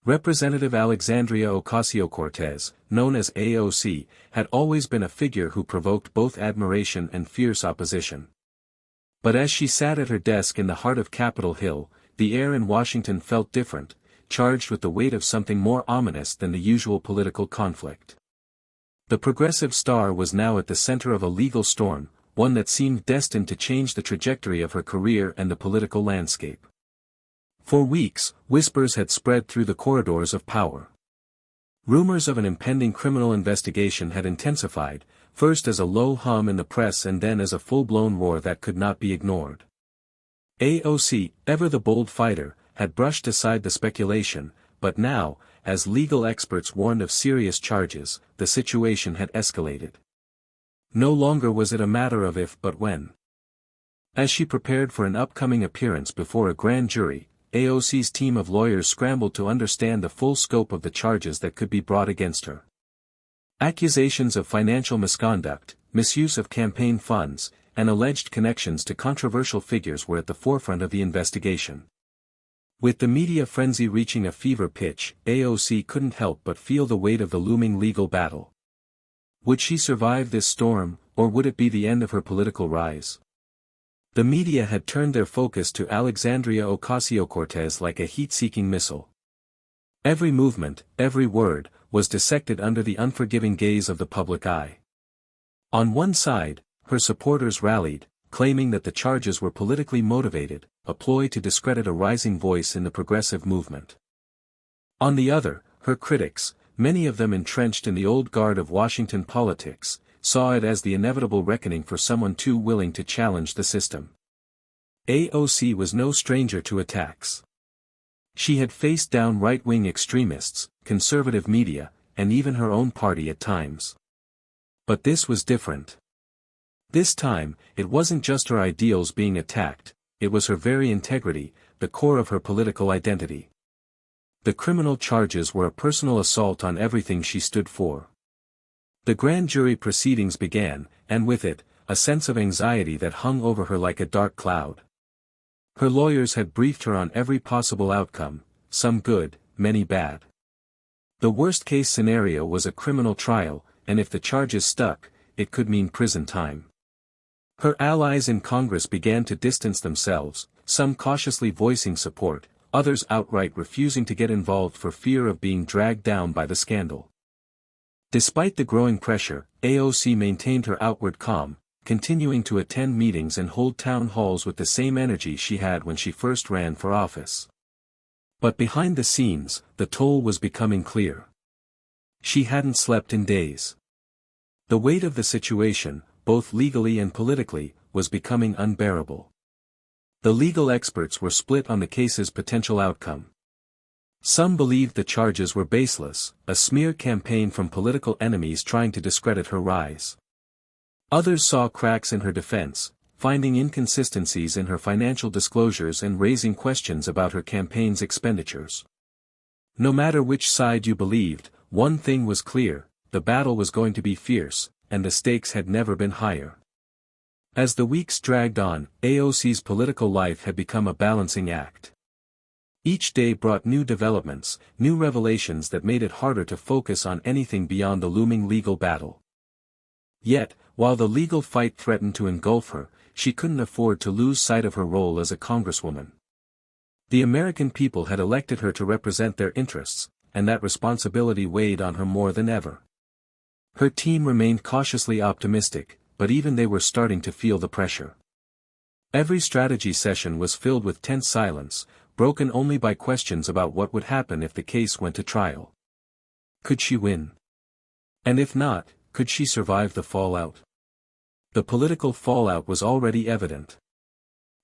Representative Alexandria Ocasio-Cortez, known as AOC, had always been a figure who provoked both admiration and fierce opposition. But as she sat at her desk in the heart of Capitol Hill, the air in Washington felt different, charged with the weight of something more ominous than the usual political conflict. The progressive star was now at the center of a legal storm, one that seemed destined to change the trajectory of her career and the political landscape. For weeks, whispers had spread through the corridors of power. Rumors of an impending criminal investigation had intensified, first as a low hum in the press and then as a full-blown roar that could not be ignored. AOC, ever the bold fighter, had brushed aside the speculation, but now, as legal experts warned of serious charges, the situation had escalated. No longer was it a matter of if but when. As she prepared for an upcoming appearance before a grand jury, AOC's team of lawyers scrambled to understand the full scope of the charges that could be brought against her. Accusations of financial misconduct, misuse of campaign funds, and alleged connections to controversial figures were at the forefront of the investigation. With the media frenzy reaching a fever pitch, AOC couldn't help but feel the weight of the looming legal battle. Would she survive this storm, or would it be the end of her political rise? The media had turned their focus to Alexandria Ocasio-Cortez like a heat-seeking missile. Every movement, every word, was dissected under the unforgiving gaze of the public eye. On one side, her supporters rallied, claiming that the charges were politically motivated, a ploy to discredit a rising voice in the progressive movement. On the other, her critics, many of them entrenched in the old guard of Washington politics, saw it as the inevitable reckoning for someone too willing to challenge the system. AOC was no stranger to attacks. She had faced down right-wing extremists, conservative media, and even her own party at times. But this was different. This time, it wasn't just her ideals being attacked, it was her very integrity, the core of her political identity. The criminal charges were a personal assault on everything she stood for. The grand jury proceedings began, and with it, a sense of anxiety that hung over her like a dark cloud. Her lawyers had briefed her on every possible outcome, some good, many bad. The worst-case scenario was a criminal trial, and if the charges stuck, it could mean prison time. Her allies in Congress began to distance themselves, some cautiously voicing support, others outright refusing to get involved for fear of being dragged down by the scandal. Despite the growing pressure, AOC maintained her outward calm, continuing to attend meetings and hold town halls with the same energy she had when she first ran for office. But behind the scenes, the toll was becoming clear. She hadn't slept in days. The weight of the situation, both legally and politically, was becoming unbearable. The legal experts were split on the case's potential outcome. Some believed the charges were baseless, a smear campaign from political enemies trying to discredit her rise. Others saw cracks in her defense, finding inconsistencies in her financial disclosures and raising questions about her campaign's expenditures. No matter which side you believed, one thing was clear, the battle was going to be fierce, and the stakes had never been higher. As the weeks dragged on, AOC's political life had become a balancing act. Each day brought new developments, new revelations that made it harder to focus on anything beyond the looming legal battle. Yet, while the legal fight threatened to engulf her, she couldn't afford to lose sight of her role as a congresswoman. The American people had elected her to represent their interests, and that responsibility weighed on her more than ever. Her team remained cautiously optimistic, but even they were starting to feel the pressure. Every strategy session was filled with tense silence, broken only by questions about what would happen if the case went to trial. Could she win? And if not, could she survive the fallout? The political fallout was already evident.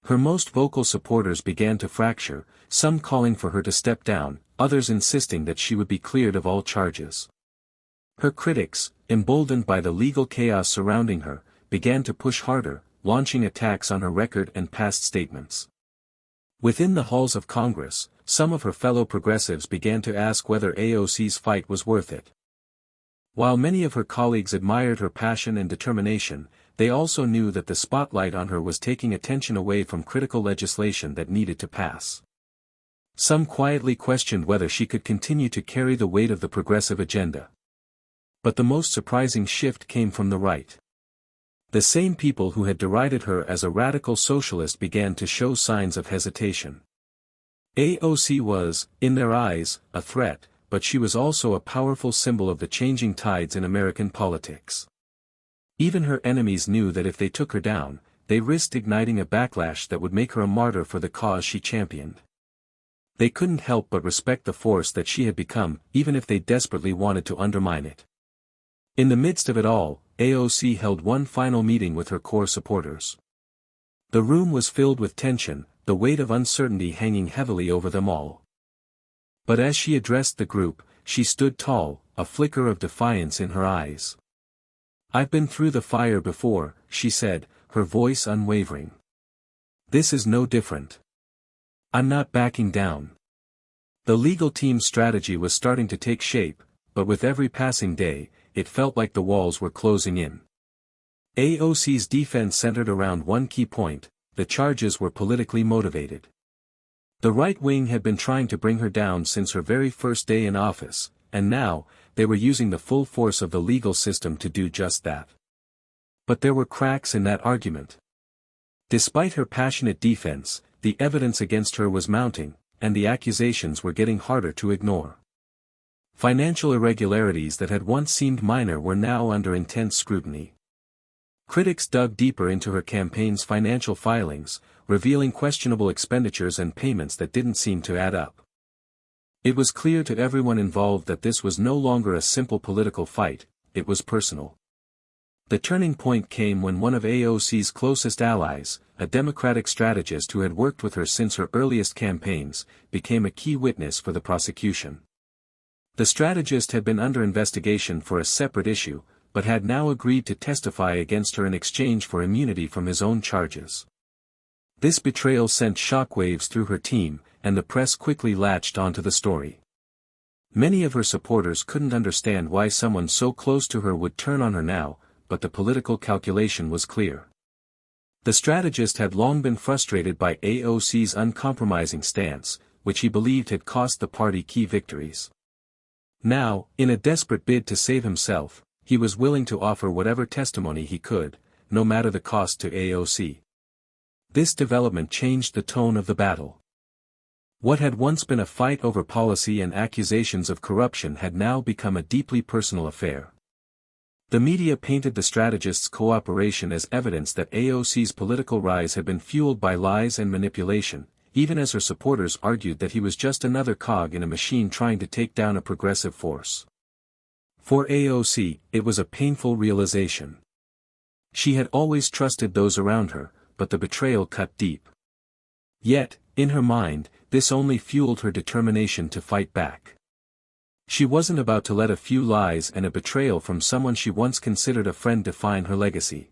Her most vocal supporters began to fracture, some calling for her to step down, others insisting that she would be cleared of all charges. Her critics, emboldened by the legal chaos surrounding her, began to push harder, launching attacks on her record and past statements. Within the halls of Congress, some of her fellow progressives began to ask whether AOC's fight was worth it. While many of her colleagues admired her passion and determination, they also knew that the spotlight on her was taking attention away from critical legislation that needed to pass. Some quietly questioned whether she could continue to carry the weight of the progressive agenda. But the most surprising shift came from the right. The same people who had derided her as a radical socialist began to show signs of hesitation. AOC was, in their eyes, a threat, but she was also a powerful symbol of the changing tides in American politics. Even her enemies knew that if they took her down, they risked igniting a backlash that would make her a martyr for the cause she championed. They couldn't help but respect the force that she had become, even if they desperately wanted to undermine it. In the midst of it all, AOC held one final meeting with her core supporters. The room was filled with tension, the weight of uncertainty hanging heavily over them all. But as she addressed the group, she stood tall, a flicker of defiance in her eyes. "I've been through the fire before," she said, her voice unwavering. "This is no different. I'm not backing down." The legal team's strategy was starting to take shape, but with every passing day, it felt like the walls were closing in. AOC's defense centered around one key point: the charges were politically motivated. The right wing had been trying to bring her down since her very first day in office, and now, they were using the full force of the legal system to do just that. But there were cracks in that argument. Despite her passionate defense, the evidence against her was mounting, and the accusations were getting harder to ignore. Financial irregularities that had once seemed minor were now under intense scrutiny. Critics dug deeper into her campaign's financial filings, revealing questionable expenditures and payments that didn't seem to add up. It was clear to everyone involved that this was no longer a simple political fight, it was personal. The turning point came when one of AOC's closest allies, a Democratic strategist who had worked with her since her earliest campaigns, became a key witness for the prosecution. The strategist had been under investigation for a separate issue, but had now agreed to testify against her in exchange for immunity from his own charges. This betrayal sent shockwaves through her team, and the press quickly latched onto the story. Many of her supporters couldn't understand why someone so close to her would turn on her now, but the political calculation was clear. The strategist had long been frustrated by AOC's uncompromising stance, which he believed had cost the party key victories. Now, in a desperate bid to save himself, he was willing to offer whatever testimony he could, no matter the cost to AOC. This development changed the tone of the battle. What had once been a fight over policy and accusations of corruption had now become a deeply personal affair. The media painted the strategist's cooperation as evidence that AOC's political rise had been fueled by lies and manipulation, even as her supporters argued that he was just another cog in a machine trying to take down a progressive force. For AOC, it was a painful realization. She had always trusted those around her, but the betrayal cut deep. Yet, in her mind, this only fueled her determination to fight back. She wasn't about to let a few lies and a betrayal from someone she once considered a friend define her legacy.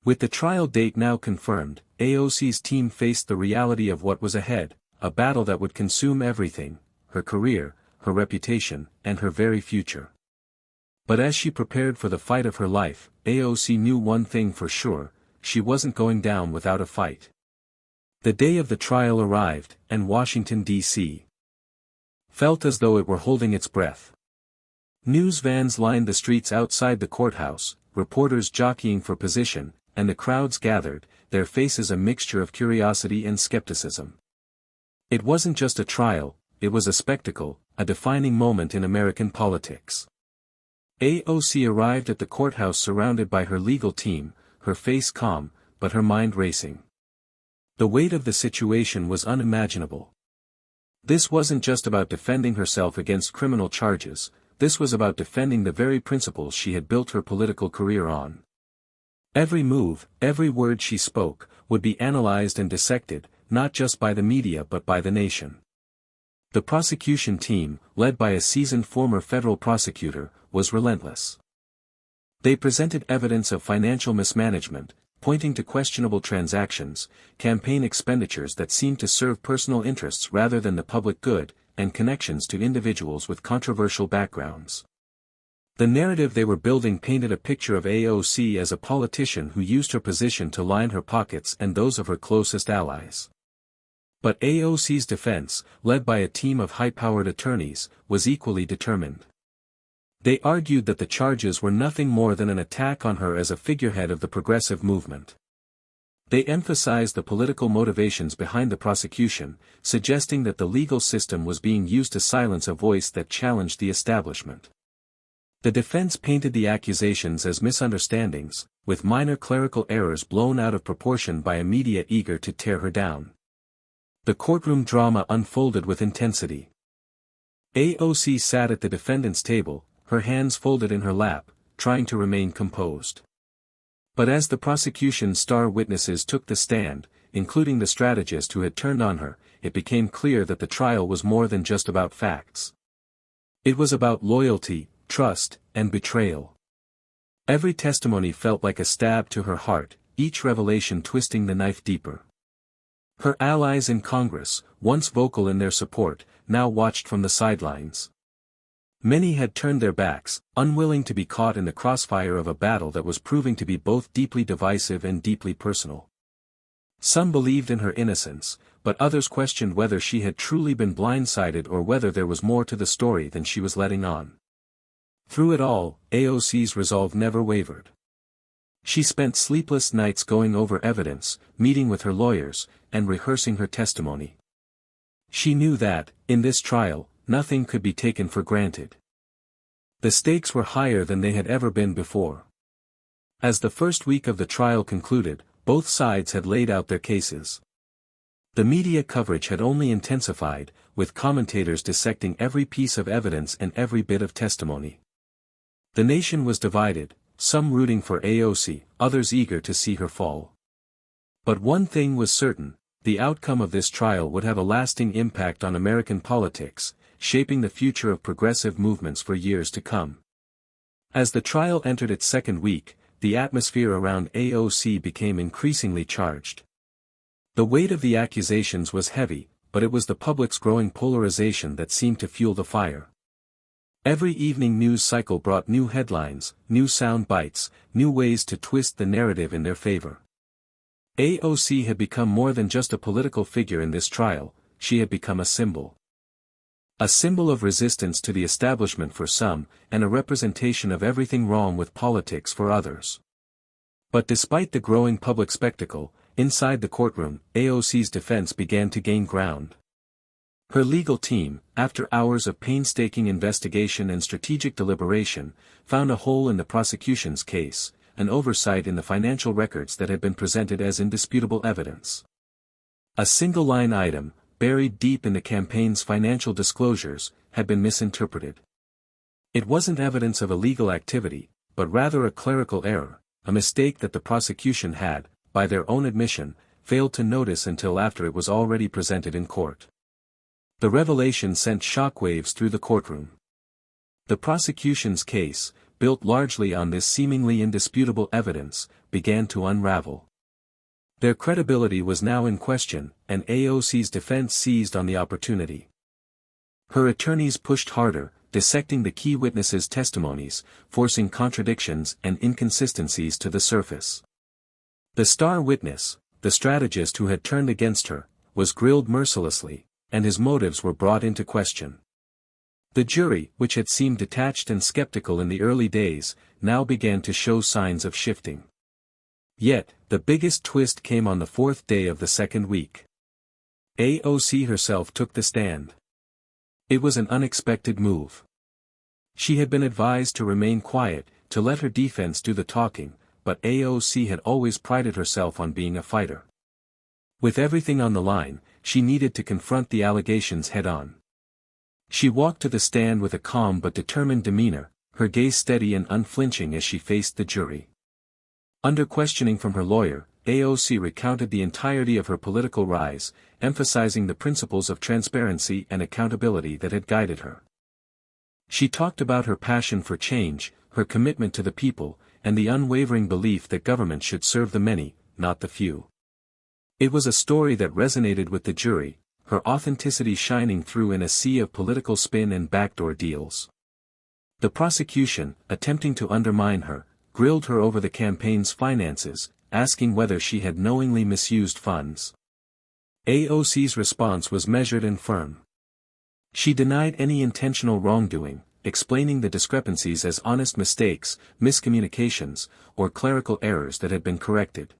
With the trial date now confirmed, AOC's team faced the reality of what was ahead, a battle that would consume everything: her career, her reputation, and her very future. But as she prepared for the fight of her life, AOC knew one thing for sure: she wasn't going down without a fight. The day of the trial arrived, and Washington, D.C. felt as though it were holding its breath. News vans lined the streets outside the courthouse, reporters jockeying for position, and the crowds gathered, their faces a mixture of curiosity and skepticism. It wasn't just a trial, it was a spectacle, a defining moment in American politics. AOC arrived at the courthouse surrounded by her legal team, her face calm, but her mind racing. The weight of the situation was unimaginable. This wasn't just about defending herself against criminal charges, this was about defending the very principles she had built her political career on. Every move, every word she spoke, would be analyzed and dissected, not just by the media but by the nation. The prosecution team, led by a seasoned former federal prosecutor, was relentless. They presented evidence of financial mismanagement, pointing to questionable transactions, campaign expenditures that seemed to serve personal interests rather than the public good, and connections to individuals with controversial backgrounds. The narrative they were building painted a picture of AOC as a politician who used her position to line her pockets and those of her closest allies. But AOC's defense, led by a team of high-powered attorneys, was equally determined. They argued that the charges were nothing more than an attack on her as a figurehead of the progressive movement. They emphasized the political motivations behind the prosecution, suggesting that the legal system was being used to silence a voice that challenged the establishment. The defense painted the accusations as misunderstandings, with minor clerical errors blown out of proportion by a media eager to tear her down. The courtroom drama unfolded with intensity. AOC sat at the defendant's table, her hands folded in her lap, trying to remain composed. But as the prosecution's star witnesses took the stand, including the strategist who had turned on her, it became clear that the trial was more than just about facts. It was about loyalty, trust, and betrayal. Every testimony felt like a stab to her heart, each revelation twisting the knife deeper. Her allies in Congress, once vocal in their support, now watched from the sidelines. Many had turned their backs, unwilling to be caught in the crossfire of a battle that was proving to be both deeply divisive and deeply personal. Some believed in her innocence, but others questioned whether she had truly been blindsided or whether there was more to the story than she was letting on. Through it all, AOC's resolve never wavered. She spent sleepless nights going over evidence, meeting with her lawyers, and rehearsing her testimony. She knew that, in this trial, nothing could be taken for granted. The stakes were higher than they had ever been before. As the first week of the trial concluded, both sides had laid out their cases. The media coverage had only intensified, with commentators dissecting every piece of evidence and every bit of testimony. The nation was divided, some rooting for AOC, others eager to see her fall. But one thing was certain, the outcome of this trial would have a lasting impact on American politics, shaping the future of progressive movements for years to come. As the trial entered its second week, the atmosphere around AOC became increasingly charged. The weight of the accusations was heavy, but it was the public's growing polarization that seemed to fuel the fire. Every evening news cycle brought new headlines, new sound bites, new ways to twist the narrative in their favor. AOC had become more than just a political figure in this trial, she had become a symbol. A symbol of resistance to the establishment for some, and a representation of everything wrong with politics for others. But despite the growing public spectacle, inside the courtroom, AOC's defense began to gain ground. Her legal team, after hours of painstaking investigation and strategic deliberation, found a hole in the prosecution's case, an oversight in the financial records that had been presented as indisputable evidence. A single line item, buried deep in the campaign's financial disclosures, had been misinterpreted. It wasn't evidence of illegal activity, but rather a clerical error, a mistake that the prosecution had, by their own admission, failed to notice until after it was already presented in court. The revelation sent shockwaves through the courtroom. The prosecution's case, built largely on this seemingly indisputable evidence, began to unravel. Their credibility was now in question, and AOC's defense seized on the opportunity. Her attorneys pushed harder, dissecting the key witnesses' testimonies, forcing contradictions and inconsistencies to the surface. The star witness, the strategist who had turned against her, was grilled mercilessly, and his motives were brought into question. The jury, which had seemed detached and skeptical in the early days, now began to show signs of shifting. Yet, the biggest twist came on the fourth day of the second week. AOC herself took the stand. It was an unexpected move. She had been advised to remain quiet, to let her defense do the talking, but AOC had always prided herself on being a fighter. With everything on the line, she needed to confront the allegations head-on. She walked to the stand with a calm but determined demeanor, her gaze steady and unflinching as she faced the jury. Under questioning from her lawyer, AOC recounted the entirety of her political rise, emphasizing the principles of transparency and accountability that had guided her. She talked about her passion for change, her commitment to the people, and the unwavering belief that government should serve the many, not the few. It was a story that resonated with the jury, her authenticity shining through in a sea of political spin and backdoor deals. The prosecution, attempting to undermine her, grilled her over the campaign's finances, asking whether she had knowingly misused funds. AOC's response was measured and firm. She denied any intentional wrongdoing, explaining the discrepancies as honest mistakes, miscommunications, or clerical errors that had been corrected.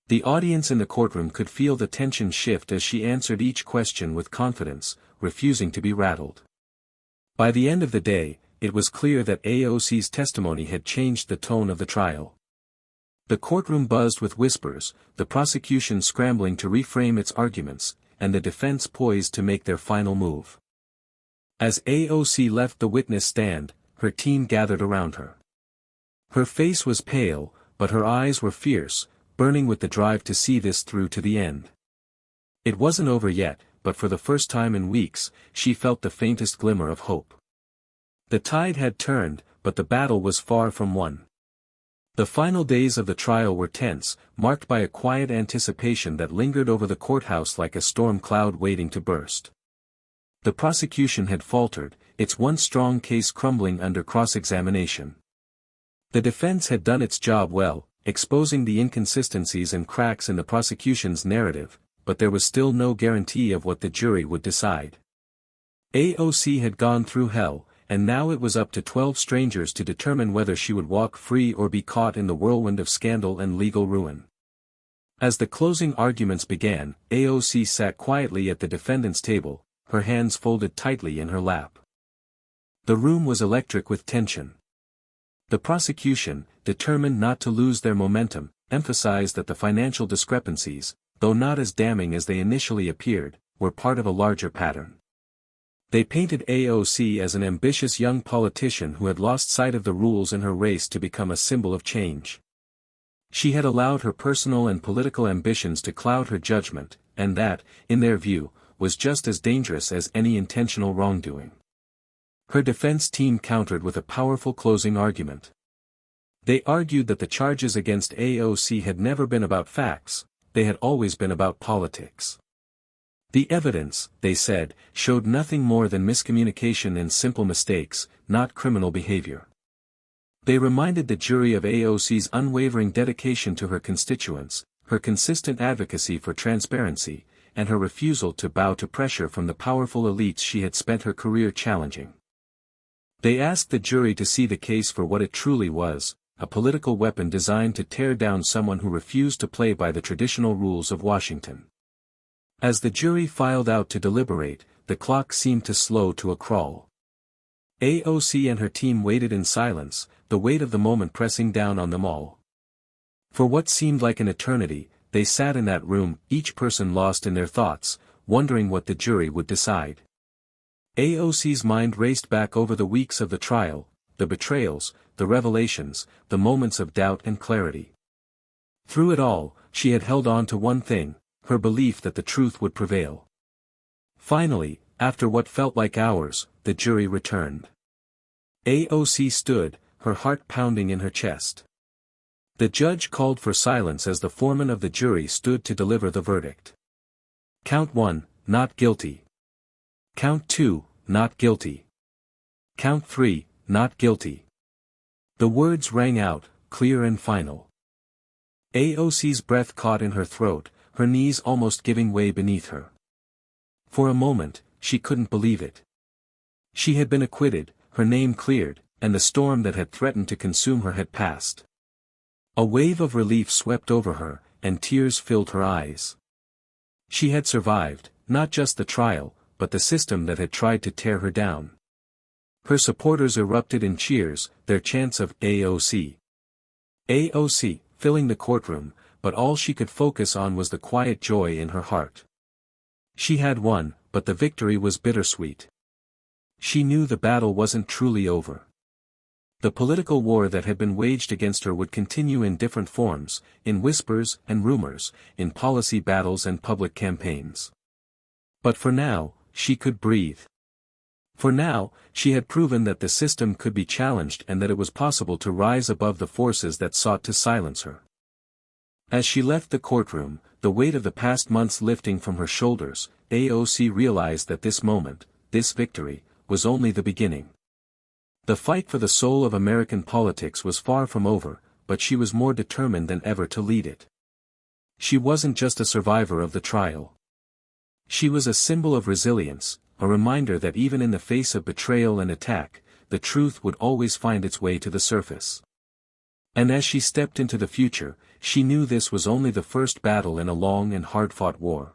The audience in the courtroom could feel the tension shift as she answered each question with confidence, refusing to be rattled. By the end of the day, it was clear that AOC's testimony had changed the tone of the trial. The courtroom buzzed with whispers, the prosecution scrambling to reframe its arguments, and the defense poised to make their final move. As AOC left the witness stand, her team gathered around her. Her face was pale, but her eyes were fierce, burning with the drive to see this through to the end. It wasn't over yet, but for the first time in weeks, she felt the faintest glimmer of hope. The tide had turned, but the battle was far from won. The final days of the trial were tense, marked by a quiet anticipation that lingered over the courthouse like a storm cloud waiting to burst. The prosecution had faltered, its once strong case crumbling under cross-examination. The defense had done its job well, exposing the inconsistencies and cracks in the prosecution's narrative, but there was still no guarantee of what the jury would decide. AOC had gone through hell, and now it was up to 12 strangers to determine whether she would walk free or be caught in the whirlwind of scandal and legal ruin. As the closing arguments began, AOC sat quietly at the defendant's table, her hands folded tightly in her lap. The room was electric with tension. The prosecution, determined not to lose their momentum, emphasized that the financial discrepancies, though not as damning as they initially appeared, were part of a larger pattern. They painted AOC as an ambitious young politician who had lost sight of the rules in her race to become a symbol of change. She had allowed her personal and political ambitions to cloud her judgment, and that, in their view, was just as dangerous as any intentional wrongdoing. Her defense team countered with a powerful closing argument. They argued that the charges against AOC had never been about facts, they had always been about politics. The evidence, they said, showed nothing more than miscommunication and simple mistakes, not criminal behavior. They reminded the jury of AOC's unwavering dedication to her constituents, her consistent advocacy for transparency, and her refusal to bow to pressure from the powerful elites she had spent her career challenging. They asked the jury to see the case for what it truly was, a political weapon designed to tear down someone who refused to play by the traditional rules of Washington. As the jury filed out to deliberate, the clock seemed to slow to a crawl. AOC and her team waited in silence, the weight of the moment pressing down on them all. For what seemed like an eternity, they sat in that room, each person lost in their thoughts, wondering what the jury would decide. AOC's mind raced back over the weeks of the trial, the betrayals, the revelations, the moments of doubt and clarity. Through it all, she had held on to one thing, her belief that the truth would prevail. Finally, after what felt like hours, the jury returned. AOC stood, her heart pounding in her chest. The judge called for silence as the foreman of the jury stood to deliver the verdict. Count 1, not guilty. Count 2, not guilty. Count 3, not guilty. The words rang out, clear and final. AOC's breath caught in her throat, her knees almost giving way beneath her. For a moment, she couldn't believe it. She had been acquitted, her name cleared, and the storm that had threatened to consume her had passed. A wave of relief swept over her, and tears filled her eyes. She had survived, not just the trial, but the system that had tried to tear her down. Her supporters erupted in cheers, their chants of AOC. AOC, filling the courtroom, but all she could focus on was the quiet joy in her heart. She had won, but the victory was bittersweet. She knew the battle wasn't truly over. The political war that had been waged against her would continue in different forms, in whispers and rumors, in policy battles and public campaigns. But for now, she could breathe. For now, she had proven that the system could be challenged and that it was possible to rise above the forces that sought to silence her. As she left the courtroom, the weight of the past months lifting from her shoulders, AOC realized that this moment, this victory, was only the beginning. The fight for the soul of American politics was far from over, but she was more determined than ever to lead it. She wasn't just a survivor of the trial. She was a symbol of resilience, a reminder that even in the face of betrayal and attack, the truth would always find its way to the surface. And as she stepped into the future, she knew this was only the first battle in a long and hard-fought war.